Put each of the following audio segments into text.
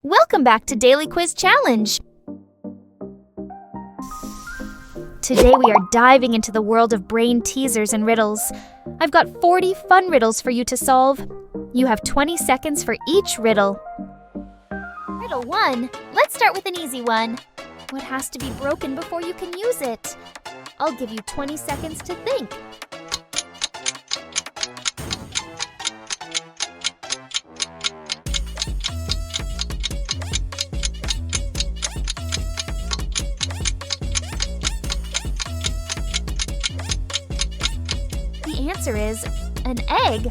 Welcome back to Daily Quiz Challenge. Today we are diving into the world of brain teasers and riddles. I've got 40 fun riddles for you to solve. You have 20 seconds for each riddle. Riddle 1. Let's start with an easy one. What has to be broken before you can use it? I'll give you 20 seconds to think. The answer is an egg.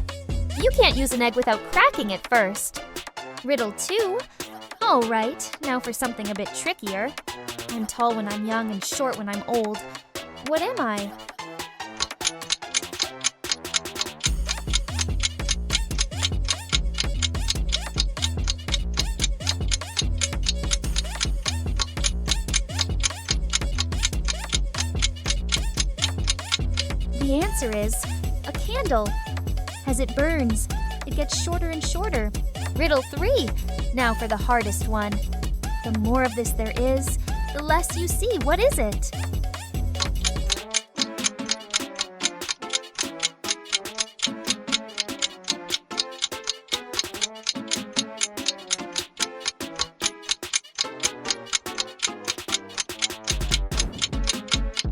You can't use an egg without cracking it first. Riddle 2. All right, now for something a bit trickier. I'm tall when I'm young and short when I'm old. What am I? The answer is a candle. As it burns, it gets shorter and shorter. Riddle 3. Now for the hardest one. The more of this there is, the less you see. What is it?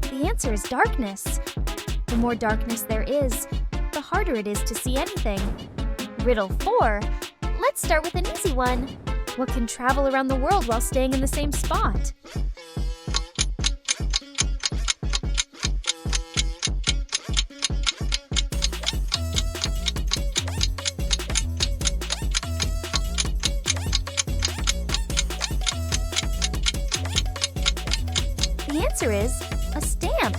The answer is darkness. The more darkness there is, the harder it is to see anything. Riddle 4. Let's start with an easy one. What can travel around the world while staying in the same spot? The answer is a stamp.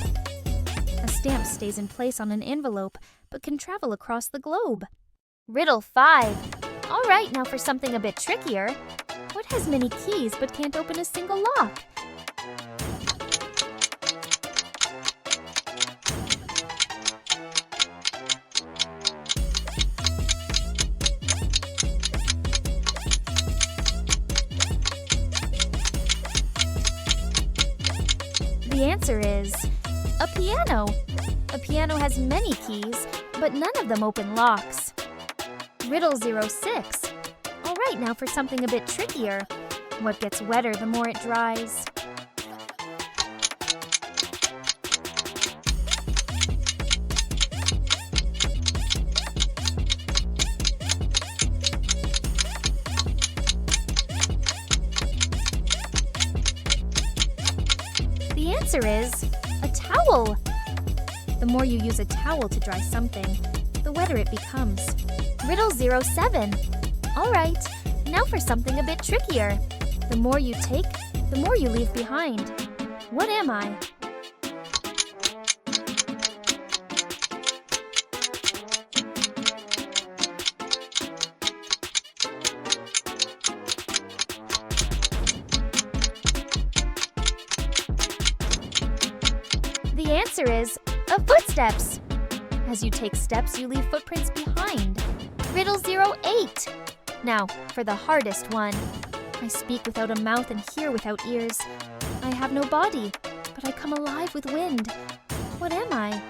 A stamp stays in place on an envelope, but can travel across the globe. Riddle 5. All right, now for something a bit trickier. What has many keys but can't open a single lock? The answer is a piano. A piano has many keys, but none of them open locks. Riddle 06. All right, now for something a bit trickier. What gets wetter the more it dries? The answer is a towel. The more you use a towel to dry something, the wetter it becomes. Riddle 07. All right, now for something a bit trickier. The more you take, the more you leave behind. What am I? The answer is a footsteps. As you take steps, you leave footprints behind. Riddle 08. Now, for the hardest one. I speak without a mouth and hear without ears. I have no body, but I come alive with wind. What am I?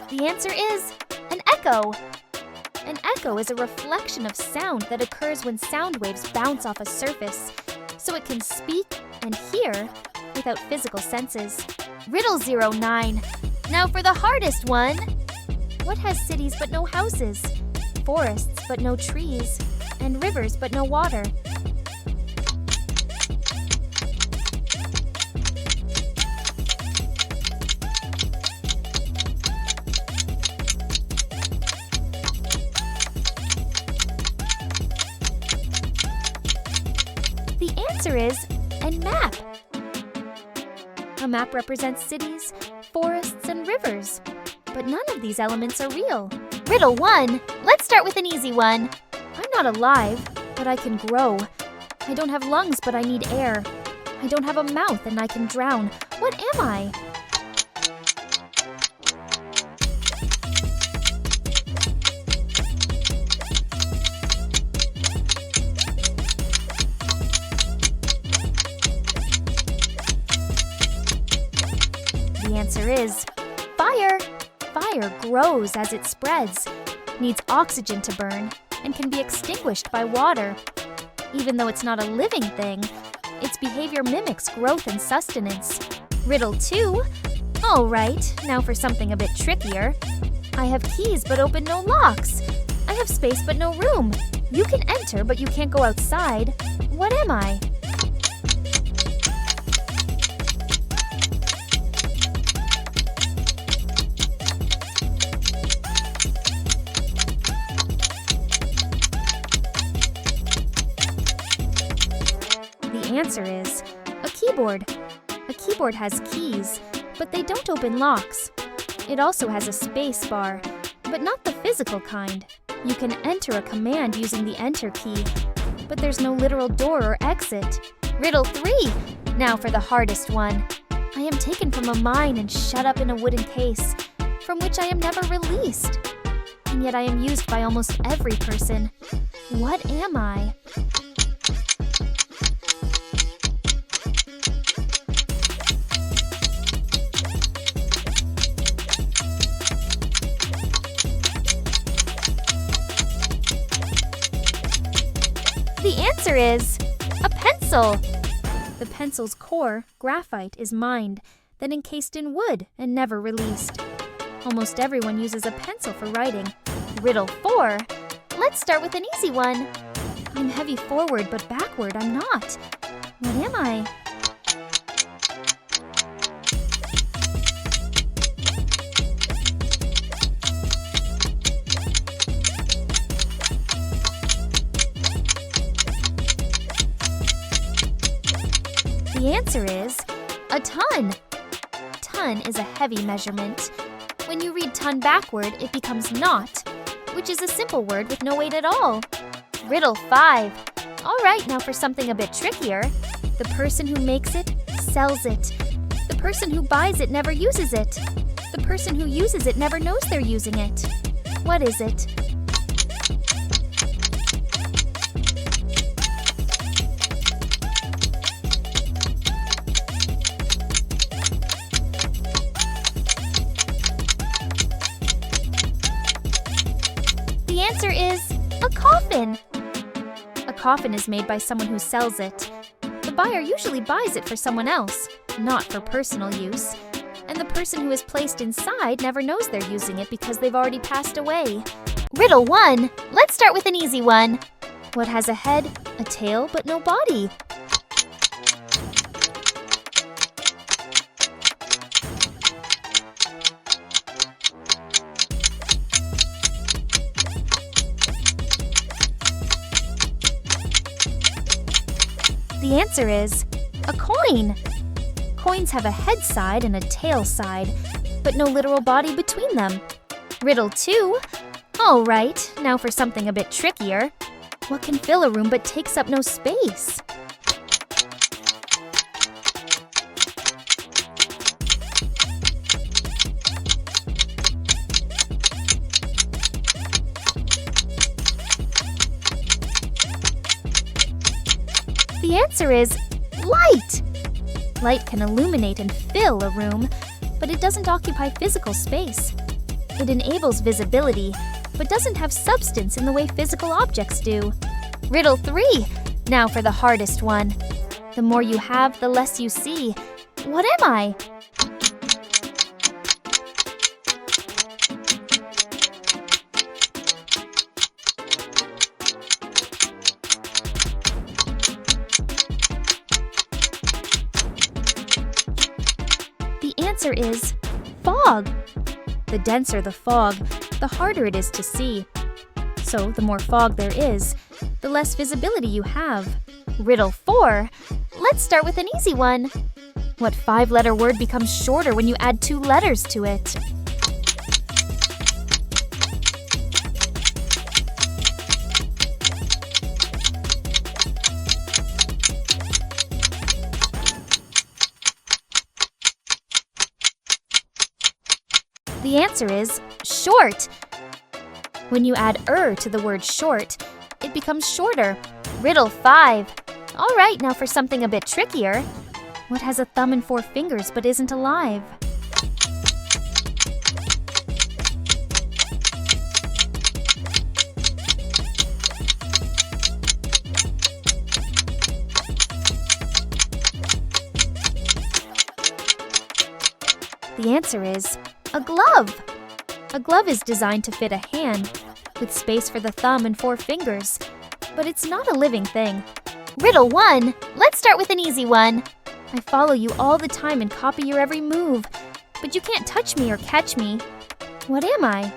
The answer is an echo. An echo is a reflection of sound that occurs when sound waves bounce off a surface, so it can speak and hear without physical senses. Riddle 09. Now for the hardest one. What has cities but no houses, forests but no trees, and rivers but no water? The answer is a map. A map represents cities, forests, and rivers, but none of these elements are real. Riddle 1. Let's start with an easy one. I'm not alive, but I can grow. I don't have lungs, but I need air. I don't have a mouth and I can drown. What am I? The answer is fire. Fire grows as it spreads, needs oxygen to burn, and can be extinguished by water. Even though it's not a living thing, its behavior mimics growth and sustenance. Riddle 2. All right, now for something a bit trickier. I have keys but open no locks. I have space but no room. You can enter but you can't go outside. What am I? The answer is a keyboard. A keyboard has keys, but they don't open locks. It also has a space bar, but not the physical kind. You can enter a command using the enter key, but there's no literal door or exit. Riddle 3. Now for the hardest one. I am taken from a mine and shut up in a wooden case, from which I am never released. And yet I am used by almost every person. What am I? The answer is a pencil. The pencil's core, graphite, is mined, then encased in wood and never released. Almost everyone uses a pencil for writing. Riddle 4. Let's start with an easy one. I'm heavy forward, but backward I'm not. What am I? The answer is a ton. Ton is a heavy measurement. When you read ton backward, it becomes not, which is a simple word with no weight at all. Riddle 5. All right, now for something a bit trickier. The person who makes it sells it. The person who buys it never uses it. The person who uses it never knows they're using it. What is it? The answer is a coffin. A coffin is made by someone who sells it. The buyer usually buys it for someone else, not for personal use. And the person who is placed inside never knows they're using it because they've already passed away. Riddle 1. Let's start with an easy one. What has a head, a tail, but no body? The answer is a coin. Coins have a head side and a tail side, but no literal body between them. Riddle 2. All right, now for something a bit trickier. What can fill a room but takes up no space? The answer is light. Light can illuminate and fill a room, but it doesn't occupy physical space. It enables visibility, but doesn't have substance in the way physical objects do. Riddle 3. Now for the hardest one. The more you have, the less you see. What am I? The answer is fog. The denser the fog, the harder it is to see. So the more fog there is, the less visibility you have. Riddle 4. Let's start with an easy one. What 5-letter word becomes shorter when you add 2 letters to it? The answer is short. When you add to the word short, it becomes shorter. Riddle 5. All right, now for something a bit trickier. What has a thumb and 4 fingers but isn't alive? The answer is a glove. A glove is designed to fit a hand, with space for the thumb and 4 fingers, but it's not a living thing. Riddle 1. Let's start with an easy one. I follow you all the time and copy your every move, but you can't touch me or catch me. What am I?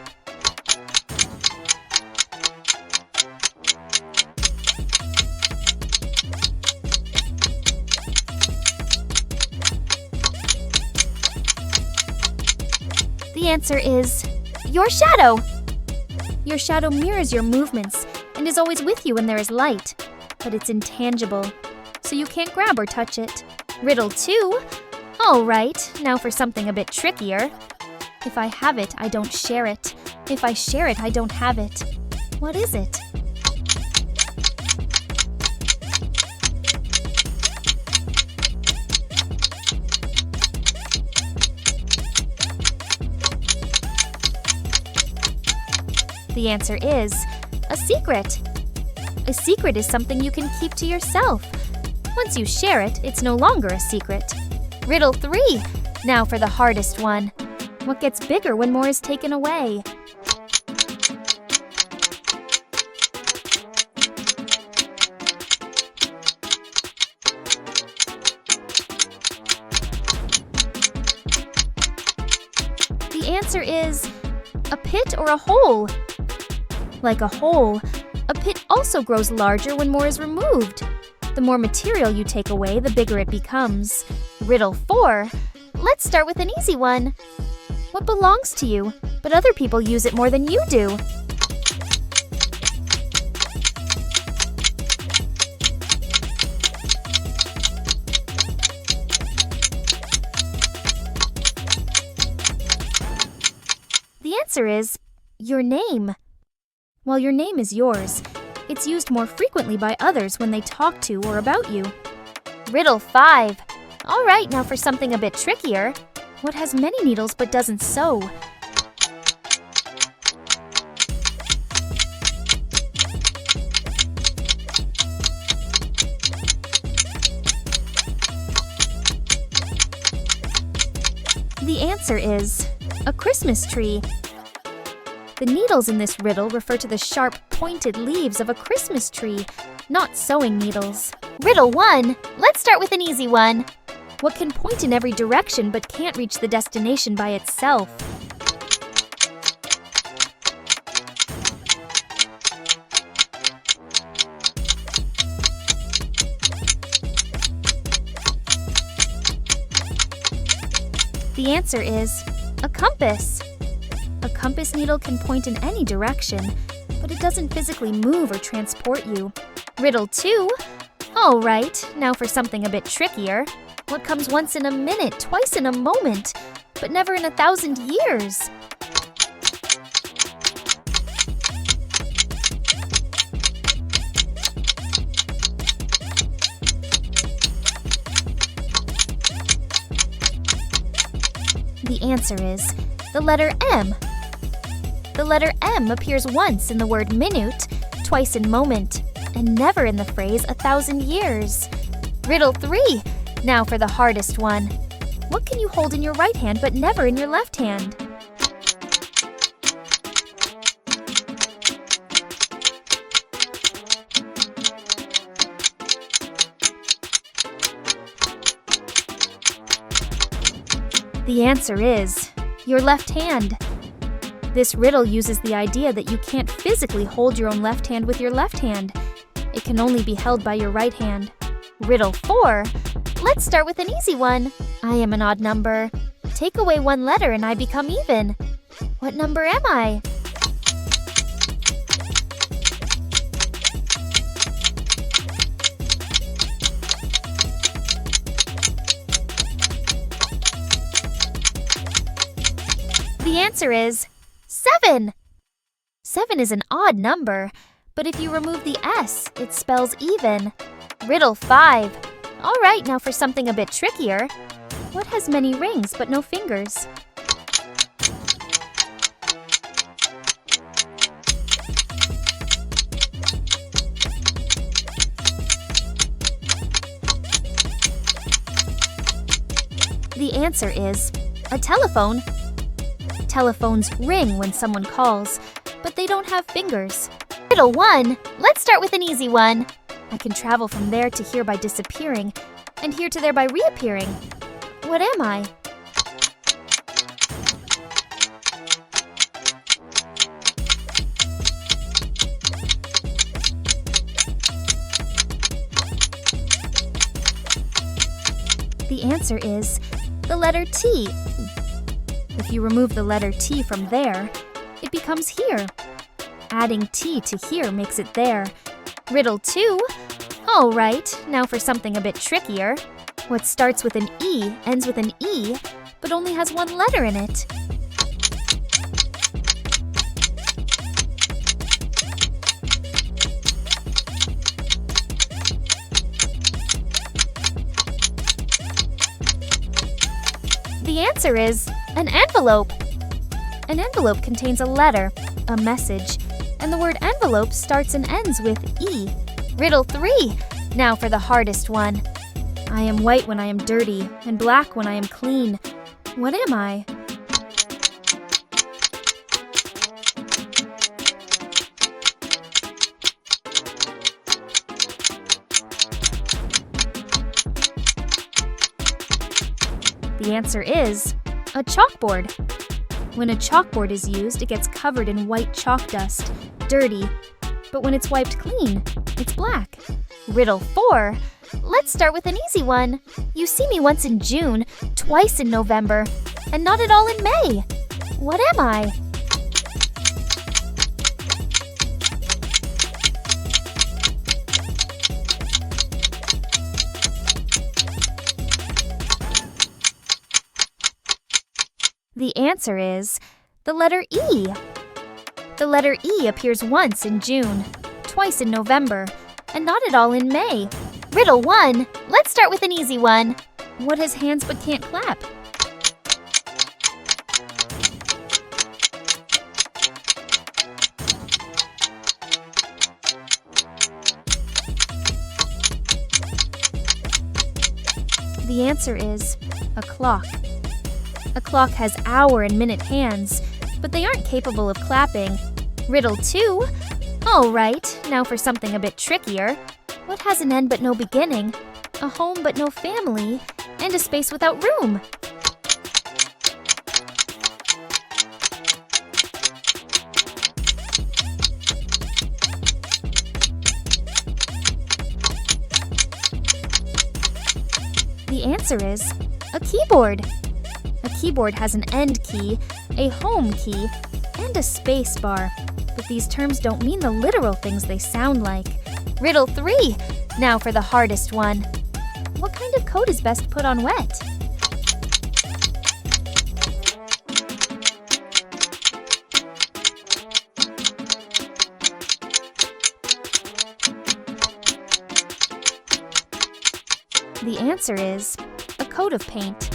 The answer is your shadow. Your shadow mirrors your movements and is always with you when there is light, but it's intangible, so you can't grab or touch it. Riddle 2. All right, now for something a bit trickier. If I have it, I don't share it. If I share it, I don't have it. What is it? The answer is a secret. A secret is something you can keep to yourself. Once you share it, it's no longer a secret. Riddle 3. Now for the hardest one. What gets bigger when more is taken away? The answer is a pit or a hole. Like a hole, a pit also grows larger when more is removed. The more material you take away, the bigger it becomes. Riddle 4. Let's start with an easy one. What belongs to you, but other people use it more than you do? The answer is your name. While your name is yours, it's used more frequently by others when they talk to or about you. Riddle 5. All right, now for something a bit trickier. What has many needles but doesn't sew? The answer is a Christmas tree. The needles in this riddle refer to the sharp, pointed leaves of a Christmas tree, not sewing needles. Riddle 1. Let's start with an easy one. What can point in every direction but can't reach the destination by itself? The answer is a compass. A compass needle can point in any direction, but it doesn't physically move or transport you. Riddle 2. All right, now for something a bit trickier. What comes once in a minute, twice in a moment, but never in 1,000 years? The answer is the letter M. The letter M appears once in the word minute, twice in moment, and never in the phrase 1,000 years. Riddle 3. Now for the hardest one. What can you hold in your right hand but never in your left hand? The answer is your left hand. This riddle uses the idea that you can't physically hold your own left hand with your left hand. It can only be held by your right hand. Riddle 4. Let's start with an easy one. I am an odd number. Take away one letter and I become even. What number am I? The The answer is 7. 7 is an odd number, but if you remove the S, it spells even. Riddle 5. All right, now for something a bit trickier. What has many rings but no fingers? The answer is a telephone. Telephones ring when someone calls, but they don't have fingers. Riddle 1. Let's start with an easy one. I can travel from there to here by disappearing, and here to there by reappearing. What am I? The answer is the letter T. If you remove the letter T from there, it becomes here. Adding T to here makes it there. Riddle 2. All right, now for something a bit trickier. What starts with an E ends with an E, but only has one letter in it. The answer is an envelope. An envelope contains a letter, a message, and the word envelope starts and ends with E. Riddle 3. Now for the hardest one. I am white when I am dirty, and black when I am clean. What am I? The answer is a chalkboard. When a chalkboard is used, it gets covered in white chalk dust, dirty. But when it's wiped clean, it's black. Riddle 4. Let's start with an easy one. You see me once in June, twice in November, and not at all in May. What am I? The answer is the letter E. The letter E appears once in June, twice in November, and not at all in May. Riddle 1. Let's start with an easy one. What has hands but can't clap? The answer is a clock. A clock has hour and minute hands, but they aren't capable of clapping. Riddle 2. All right, now for something a bit trickier. What has an end but no beginning, a home but no family, and a space without room? The answer is a keyboard. A keyboard has an end key, a home key, and a space bar. But these terms don't mean the literal things they sound like. Riddle 3. Now for the hardest one. What kind of coat is best put on wet? The answer is a coat of paint.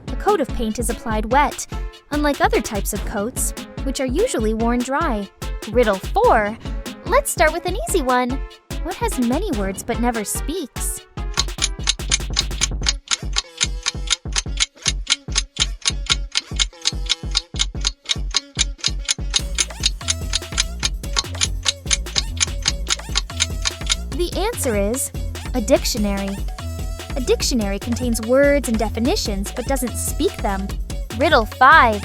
A coat of paint is applied wet, unlike other types of coats, which are usually worn dry. Riddle 4. Let's start with an easy one. What has many words but never speaks? The answer is a dictionary. A dictionary contains words and definitions but doesn't speak them. Riddle 5.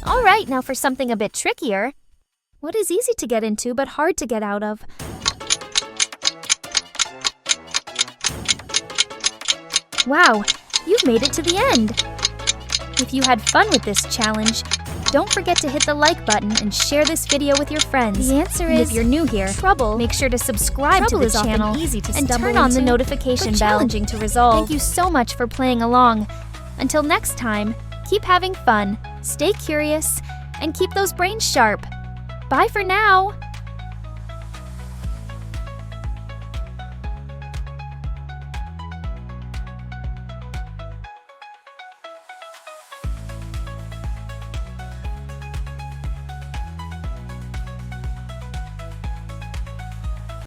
All right, now for something a bit trickier. What is easy to get into but hard to get out of? Wow, you've made it to the end! If you had fun with this challenge, don't forget to hit the like button and share this video with your friends. The answer is, if you're new here, trouble. Make sure to subscribe to the channel easy to and stumble turn on the into, notification but bell. challenging to resolve. Thank you so much for playing along. Until next time, keep having fun, stay curious, and keep those brains sharp. Bye for now.